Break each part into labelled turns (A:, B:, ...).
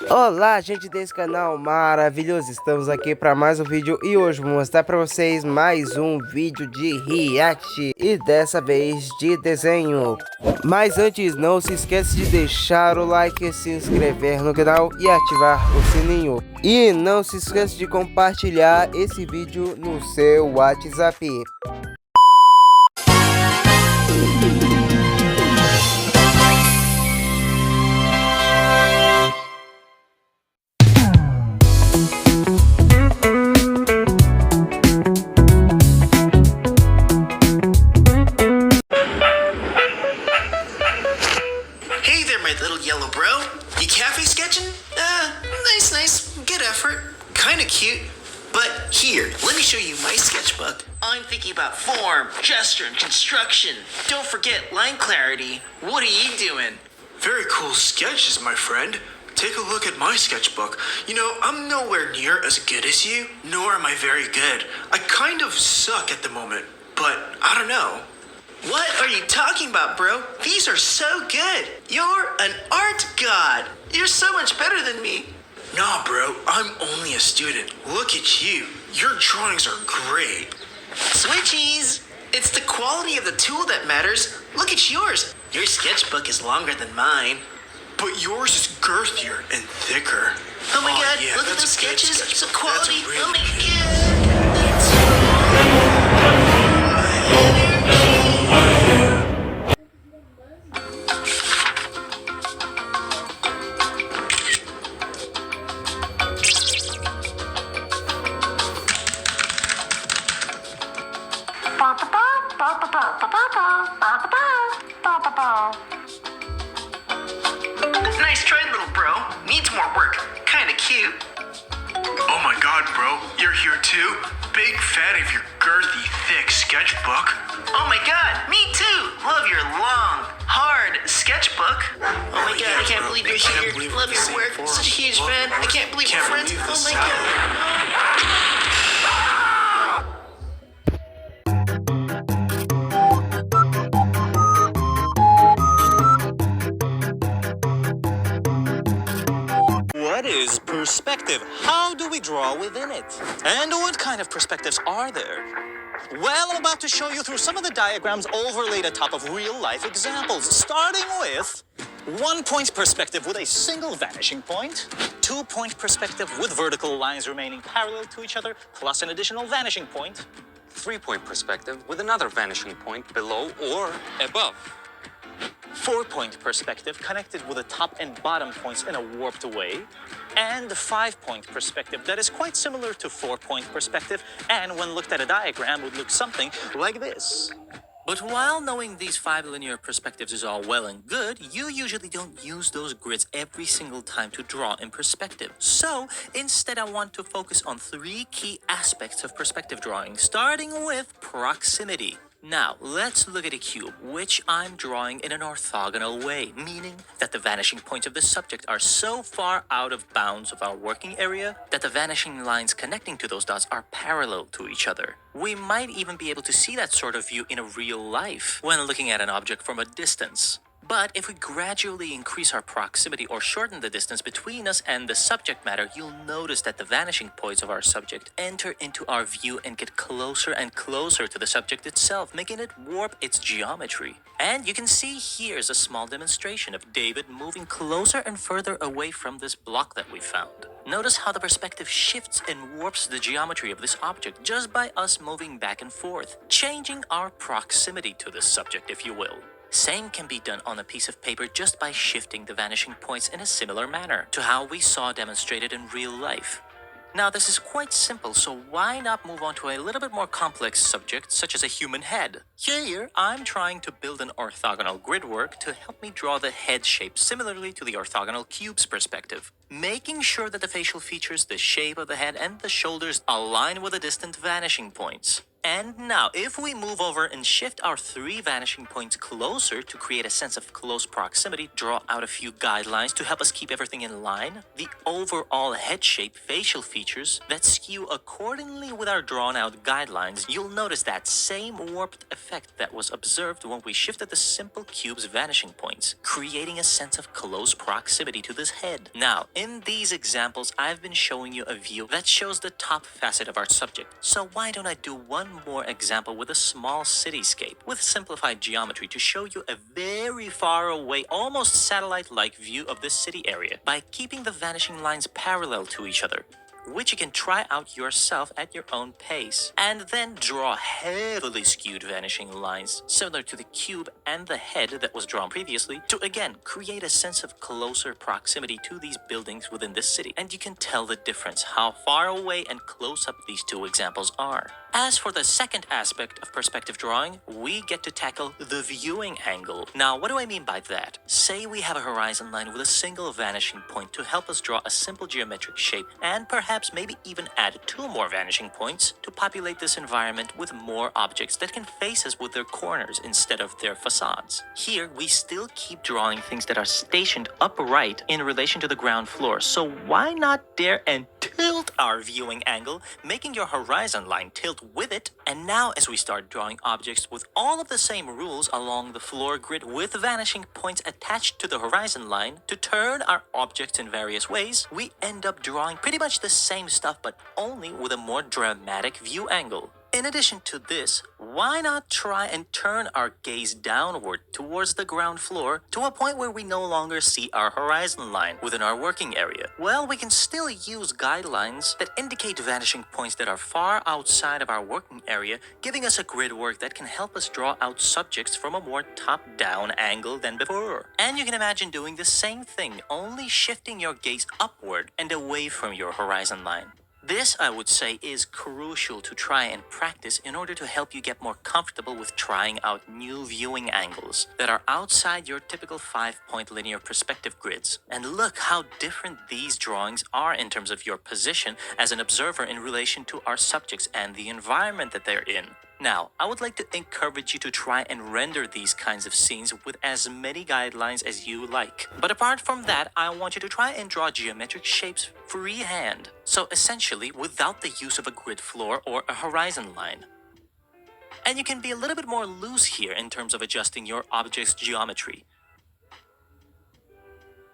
A: Olá, gente desse canal maravilhoso, estamos aqui para mais um vídeo e hoje vou mostrar para vocês mais um vídeo de react e dessa vez de desenho. Mas antes, não se esqueça de deixar o like, se inscrever no canal e ativar o sininho. E não se esqueça de compartilhar esse vídeo no seu WhatsApp.
B: Hey there, my little yellow bro. You cafe sketching? Nice. Good effort. Kinda cute. But here, let me show you my sketchbook. I'm thinking about form, gesture, and construction. Don't forget line clarity. What are you doing?
C: Very cool sketches, my friend. Take a look at my sketchbook. You know, I'm nowhere near as good as you, nor am I very good. I kind of suck at the moment, but I don't know.
B: What are you talking about, bro? These are so good. You're an art god. You're so much better than me.
C: Nah, bro, I'm only a student. Look at you. Your drawings are great.
B: Switchies! It's the quality of the tool that matters. Look at yours. Your sketchbook is longer than mine.
C: But yours is girthier and thicker.
B: Oh my god,
C: yeah,
B: look at
C: that's
B: those
C: a good
B: sketches.
C: sketchbook.
B: The quality.
C: That's a really
B: Oh my
C: good
B: god. Nice try, little bro. Needs more work. Kinda cute.
C: Oh my god, bro, you're here too? Big fan of your girthy, thick sketchbook.
B: Oh my god, me too. Love your long, hard sketchbook. Oh my god, I can't
C: bro.
B: believe you're
C: I can't
B: here.
C: believe
B: Love
C: we're
B: your
C: the
B: work.
C: same
B: Such a huge
C: form.
B: fan. I can't believe we're
C: Can't
B: friends.
C: believe
B: Oh
C: this
B: my
C: happened.
B: god.
D: What is perspective? How do we draw within it? And what kind of perspectives are there? Well, I'm about to show you through some of the diagrams overlaid atop of real-life examples, starting with 1-point perspective with a single vanishing point, 2-point perspective with vertical lines remaining parallel to each other, plus an additional vanishing point,
E: 3-point perspective with another vanishing point below or above.
D: 4-point perspective connected with the top and bottom points in a warped way, and 5-point perspective that is quite similar to 4-point perspective and when looked at a diagram would look something like this. But while knowing these 5 linear perspectives is all well and good, you usually don't use those grids every single time to draw in perspective. So instead I want to focus on 3 key aspects of perspective drawing, starting with proximity. Now, let's look at a cube, which I'm drawing in an orthogonal way, meaning that the vanishing points of the subject are so far out of bounds of our working area that the vanishing lines connecting to those dots are parallel to each other. We might even be able to see that sort of view in a real life when looking at an object from a distance. But if we gradually increase our proximity or shorten the distance between us and the subject matter, you'll notice that the vanishing points of our subject enter into our view and get closer and closer to the subject itself, making it warp its geometry. And you can see here's a small demonstration of David moving closer and further away from this block that we found. Notice how the perspective shifts and warps the geometry of this object just by us moving back and forth, changing our proximity to this subject, if you will. Same can be done on a piece of paper just by shifting the vanishing points in a similar manner to how we saw demonstrated in real life. Now, this is quite simple, so why not move on to a little bit more complex subject, such as a human head? Here, I'm trying to build an orthogonal grid work to help me draw the head shape similarly to the orthogonal cube's perspective, making sure that the facial features, the shape of the head, and the shoulders align with the distant vanishing points. And now, if we move over and shift our 3 vanishing points closer to create a sense of close proximity, draw out a few guidelines to help us keep everything in line, the overall head shape, facial features that skew accordingly with our drawn out guidelines, you'll notice that same warped effect that was observed when we shifted the simple cube's vanishing points, creating a sense of close proximity to this head. Now, in these examples, I've been showing you a view that shows the top facet of our subject. So why don't I do one more example with a small cityscape with simplified geometry to show you a very far away, almost satellite-like view of this city area by keeping the vanishing lines parallel to each other, which you can try out yourself at your own pace. And then draw heavily skewed vanishing lines, similar to the cube and the head that was drawn previously, to again create a sense of closer proximity to these buildings within this city. And you can tell the difference, how far away and close up these two examples are. As for the second aspect of perspective drawing, we get to tackle the viewing angle. Now, what do I mean by that? Say we have a horizon line with a single vanishing point to help us draw a simple geometric shape, and perhaps maybe even add 2 more vanishing points to populate this environment with more objects that can face us with their corners instead of their facades. Here, we still keep drawing things that are stationed upright in relation to the ground floor, so why not dare and tilt our viewing angle, making your horizon line tilt with it. And now, as we start drawing objects with all of the same rules along the floor grid with vanishing points attached to the horizon line to turn our objects in various ways, we end up drawing pretty much the same stuff but only with a more dramatic view angle. In addition to this, why not try and turn our gaze downward towards the ground floor to a point where we no longer see our horizon line within our working area? Well, we can still use guidelines that indicate vanishing points that are far outside of our working area, giving us a grid work that can help us draw out subjects from a more top-down angle than before. And you can imagine doing the same thing, only shifting your gaze upward and away from your horizon line. This, I would say, is crucial to try and practice in order to help you get more comfortable with trying out new viewing angles that are outside your typical 5-point linear perspective grids. And look how different these drawings are in terms of your position as an observer in relation to our subjects and the environment that they're in. Now, I would like to encourage you to try and render these kinds of scenes with as many guidelines as you like. But apart from that, I want you to try and draw geometric shapes freehand. So essentially, without the use of a grid floor or a horizon line. And you can be a little bit more loose here in terms of adjusting your object's geometry.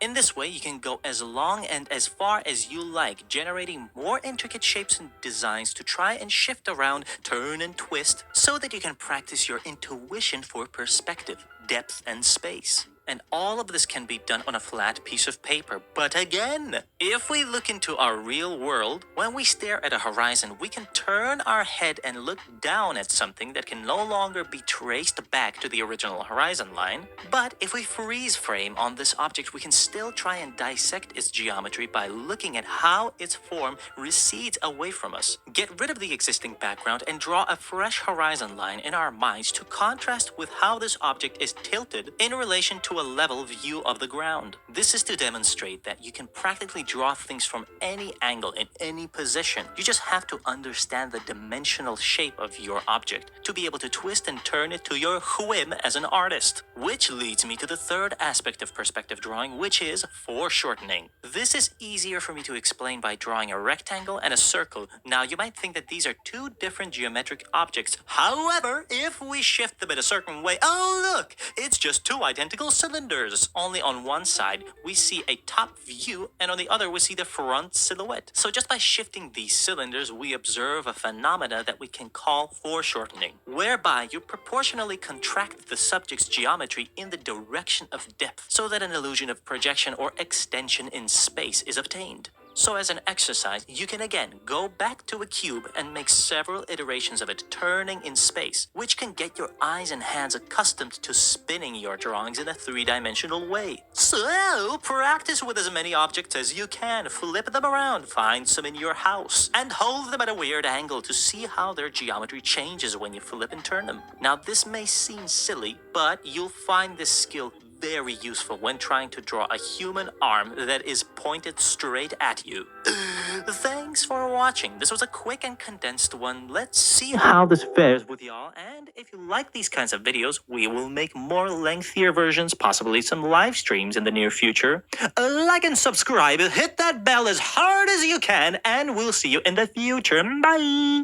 D: In this way, you can go as long and as far as you like, generating more intricate shapes and designs to try and shift around, turn and twist, so that you can practice your intuition for perspective, depth, and space. And all of this can be done on a flat piece of paper. But again, if we look into our real world, when we stare at a horizon, we can turn our head and look down at something that can no longer be traced back to the original horizon line. But if we freeze frame on this object, we can still try and dissect its geometry by looking at how its form recedes away from us. Get rid of the existing background and draw a fresh horizon line in our minds to contrast with how this object is tilted in relation to a level view of the ground. This is to demonstrate that you can practically draw things from any angle in any position. You just have to understand the dimensional shape of your object to be able to twist and turn it to your whim as an artist. Which leads me to the third aspect of perspective drawing, which is foreshortening. This is easier for me to explain by drawing a rectangle and a circle. Now, you might think that these are two different geometric objects. However, if we shift them in a certain way, oh look, it's just two identical cylinders. Only on one side, we see a top view, and on the other, we see the front silhouette. So just by shifting these cylinders, we observe a phenomena that we can call foreshortening, whereby you proportionally contract the subject's geometry in the direction of depth, so that an illusion of projection or extension in space is obtained. So as an exercise, you can again go back to a cube and make several iterations of it turning in space, which can get your eyes and hands accustomed to spinning your drawings in a 3-dimensional way. So practice with as many objects as you can, flip them around, find some in your house, and hold them at a weird angle to see how their geometry changes when you flip and turn them. Now this may seem silly, but you'll find this skill very useful when trying to draw a human arm that is pointed straight at you. Thank thanks for watching. This was a quick and condensed one. Let's see how this fares with y'all. And if you like these kinds of videos, we will make more lengthier versions, possibly some live streams in the near future. Like and subscribe, hit that bell as hard as you can, and we'll see you in the future. Bye!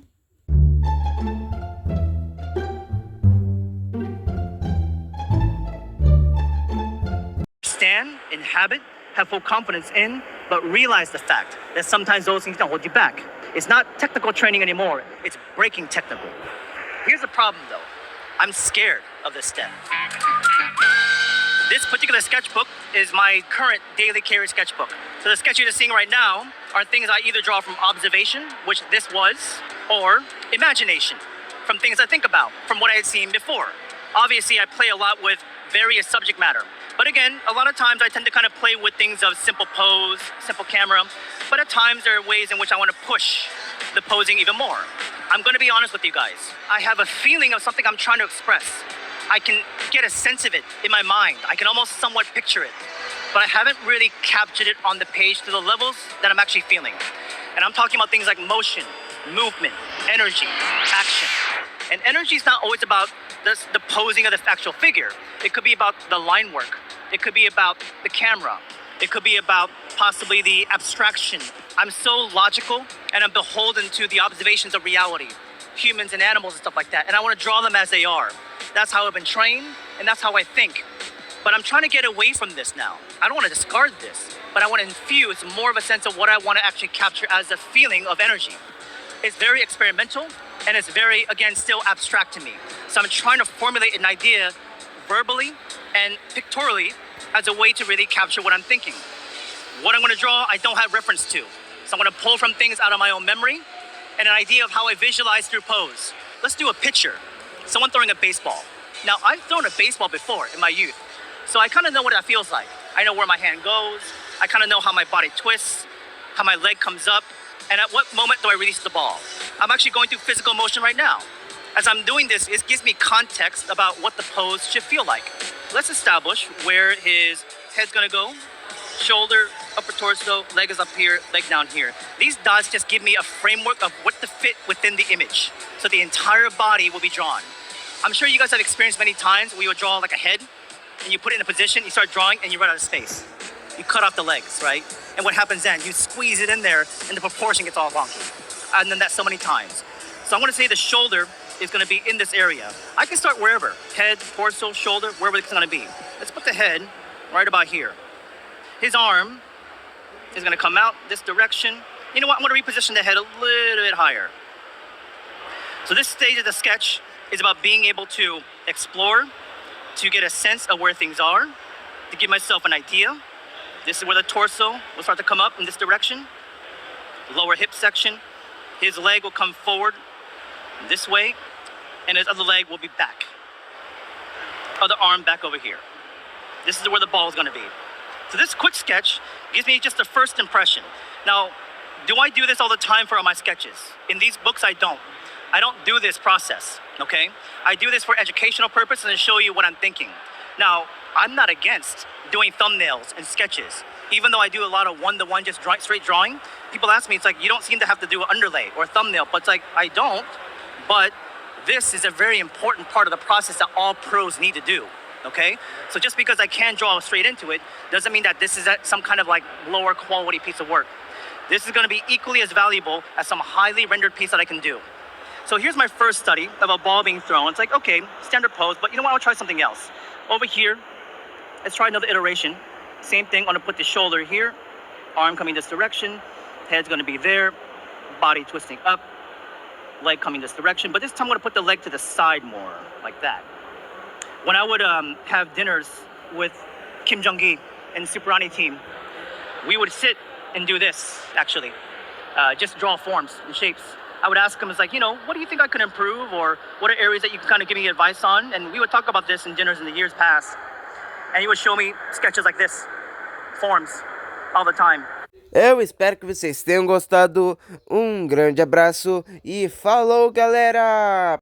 F: Stand, inhabit, have full confidence in, but realize the fact that sometimes those things don't hold you back. It's not technical training anymore, it's breaking technical. Here's the problem though, I'm scared of this step. This particular sketchbook is my current daily carry sketchbook. So the sketches you're seeing right now are things I either draw from observation, which this was, or imagination, from things I think about, from what I had seen before. Obviously, I play a lot with various subject matter. But again, a lot of times I tend to kind of play with things of simple pose, simple camera, but at times there are ways in which I want to push the posing even more. I'm going to be honest with you guys. I have a feeling of something I'm trying to express. I can get a sense of it in my mind. I can almost somewhat picture it, but I haven't really captured it on the page to the levels that I'm actually feeling. And I'm talking about things like motion, movement, energy, action. And energy is not always about the posing of the actual figure. It could be about the line work. It could be about the camera. It could be about possibly the abstraction. I'm so logical and I'm beholden to the observations of reality, humans and animals and stuff like that. And I want to draw them as they are. That's how I've been trained and that's how I think. But I'm trying to get away from this now. I don't want to discard this, but I want to infuse more of a sense of what I want to actually capture as a feeling of energy. It's very experimental and it's very, again, still abstract to me. So I'm trying to formulate an idea verbally and pictorially as a way to really capture what I'm thinking. What I'm going to draw, I don't have reference to. So I'm going to pull from things out of my own memory and an idea of how I visualize through pose. Let's do a picture. Someone throwing a baseball. Now, I've thrown a baseball before in my youth, so I kind of know what that feels like. I know where my hand goes. I kind of know how my body twists, how my leg comes up, and at what moment do I release the ball. I'm actually going through physical motion right now. As I'm doing this, it gives me context about what the pose should feel like. Let's establish where his head's gonna go. Shoulder, upper torso, leg is up here, leg down here. These dots just give me a framework of what to fit within the image. So the entire body will be drawn. I'm sure you guys have experienced many times where you'll draw like a head, and you put it in a position, you start drawing, and you run out of space. You cut off the legs, right? And what happens then? You squeeze it in there, and the proportion gets all wonky. And then that so many times. So I'm gonna say the shoulder is gonna be in this area. I can start wherever. Head, torso, shoulder, wherever it's gonna be. Let's put the head right about here. His arm is gonna come out this direction. You know what, I'm gonna reposition the head a little bit higher. So this stage of the sketch is about being able to explore, to get a sense of where things are, to give myself an idea. This is where the torso will start to come up in this direction. Lower hip section. His leg will come forward this way, and his other leg will be back. Other arm back over here. This is where the ball is gonna be. So this quick sketch gives me just a first impression. Now, do I do this all the time for all my sketches? In these books, I don't. I don't do this process, okay? I do this for educational purposes and show you what I'm thinking. Now, I'm not against doing thumbnails and sketches. Even though I do a lot of one-to-one, just straight drawing, people ask me, it's like, you don't seem to have to do an underlay or a thumbnail, but it's like, I don't, but this is a very important part of the process that all pros need to do, okay? So just because I can draw straight into it, doesn't mean that this is some kind of like lower quality piece of work. This is gonna be equally as valuable as some highly rendered piece that I can do. So here's my first study of a ball being thrown. It's like, okay, standard pose, but you know what, I'll try something else. Over here, let's try another iteration. Same thing, I'm gonna put the shoulder here, arm coming this direction, head's gonna be there, body twisting up, leg coming this direction, but this time I'm gonna put the leg to the side more, like that. When I would have dinners with Kim Jong-gi and the Superani team, we would sit and do this, actually. Just draw forms and shapes. I would ask him, it's like, you know, what do you think I could improve, or what are areas that you can kind of give me advice on? And we would talk about this in dinners in the years past. And he would show me sketches like this, forms, all the time.
A: Eu espero que vocês tenham gostado. Um grande abraço e falou, galera!